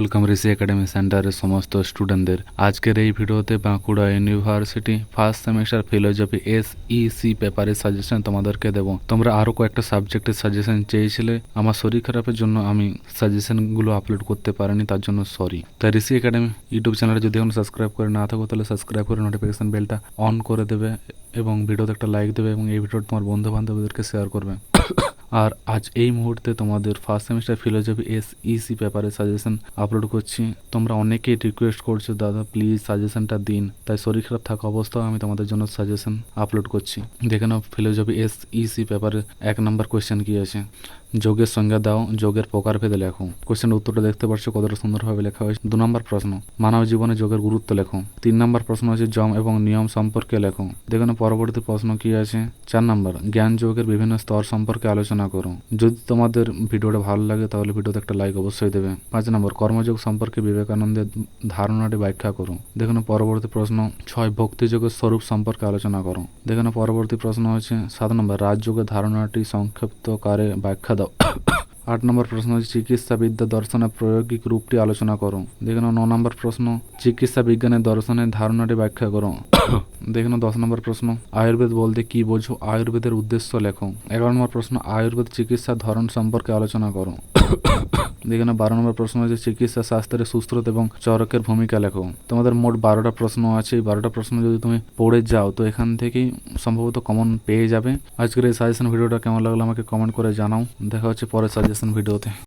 Welcome ঋষি academy সেন্টারের সমস্ত স্টুডেন্টদের। আজকের এই ভিডিওতে Bankura university first semester philosophy SEC পেপারের সাজেশন তোমাদেরকে দেব। তোমরা আরও কয়েকটা সাবজেক্টের সাজেশন চেয়েছিলে, আমার শরীর খারাপের জন্য আমি সাজেশনগুলো আপলোড করতে পারিনি, তার জন্য সরি। তাই ঋষি একাডেমি ইউটিউব চ্যানেলে যদি এখন সাবস্ক্রাইব করে না থাকো তাহলে সাবস্ক্রাইব করে নোটিফিকেশন বেলটা অন করে দেবে এবং ভিডিওতে একটা লাইক দেবে এবং এই ভিডিওটা তোমার বন্ধু বান্ধবদেরকে শেয়ার করবে। আর আজ এই মুহূর্তে তোমাদের ফার্স্ট সেমিস্টার ফিলোজফি SEC পেপারের সাজেশন আপলোড করছি। তোমরা অনেকেই রিকোয়েস্ট করছো দাদা প্লিজ সাজেশনটা দিন, তাই শরীর খারাপ থাকা অবস্থাও আমি তোমাদের জন্য সাজেশন আপলোড করছি। দেখে নাও ফিলোজফি SEC পেপারের 1 নম্বর কোয়েশ্চেন কি আছে। যোগের সংজ্ঞা দাও, যোগের প্রকারভেদে লেখো। কোয়েশ্চেনের উত্তরটা দেখতে পাচ্ছ কতটা সুন্দরভাবে লেখা হয়েছে। 2 নম্বর প্রশ্ন, মানব জীবনে যোগের গুরুত্ব লেখো। 3 নম্বর প্রশ্ন হচ্ছে যম এবং নিয়ম সম্পর্কে লেখো। দেখুন পরবর্তী প্রশ্ন কি আছে। 4 নম্বর, জ্ঞান যোগের বিভিন্ন স্তর সম্পর্কে আলোচনা করো। যদি তোমাদের ভিডিওটা ভালো লাগে তাহলে ভিডিওতে একটা লাইক অবশ্যই দেবে। 5 নম্বর, কর্মযোগ সম্পর্কে বিবেকানন্দের ধারণাটি ব্যাখ্যা করো। দেখুন পরবর্তী প্রশ্ন 6, ভক্তিযোগের স্বরূপ সম্পর্কে আলোচনা করো। দেখুন পরবর্তী প্রশ্ন হচ্ছে 7 নম্বর, রাজযোগের ধারণাটি সংক্ষিপ্তকারে ব্যাখ্যা দাও। 8 নম্বর প্রশ্ন হচ্ছে চিকিৎসা বিদ্যা দর্শনের প্রায়োগিক রূপটি আলোচনা করো। দেখুন 9 নম্বর প্রশ্ন, চিকিৎসা বিজ্ঞানের দর্শনের ধারণাটি ব্যাখ্যা করো। দেখুন 10 নম্বর প্রশ্ন, আয়ুর্বেদ বলতে কি বোঝো, আয়ুর্বেদের উদ্দেশ্য লেখো। 11 নম্বর প্রশ্ন, আয়ুর্বেদ চিকিৎসার ধরন সম্পর্কে আলোচনা করো। দেখুন 12 নম্বর প্রশ্ন হচ্ছে চিকিৎসা শাস্ত্রে সুশ্রুত এবং চরকের ভূমিকা লেখো। তোমাদের মোট 12টা প্রশ্ন আছে। এই 12টা প্রশ্ন যদি তুমি পড়ে যাও তো এখান থেকেই সম্ভবত কমন পেয়ে যাবে। আজকের এই সাজেশন ভিডিওটা কেমন লাগলো আমাকে কমেন্ট করে জানাও। দেখা হচ্ছে পরের সাজেশন ভিডিওতে।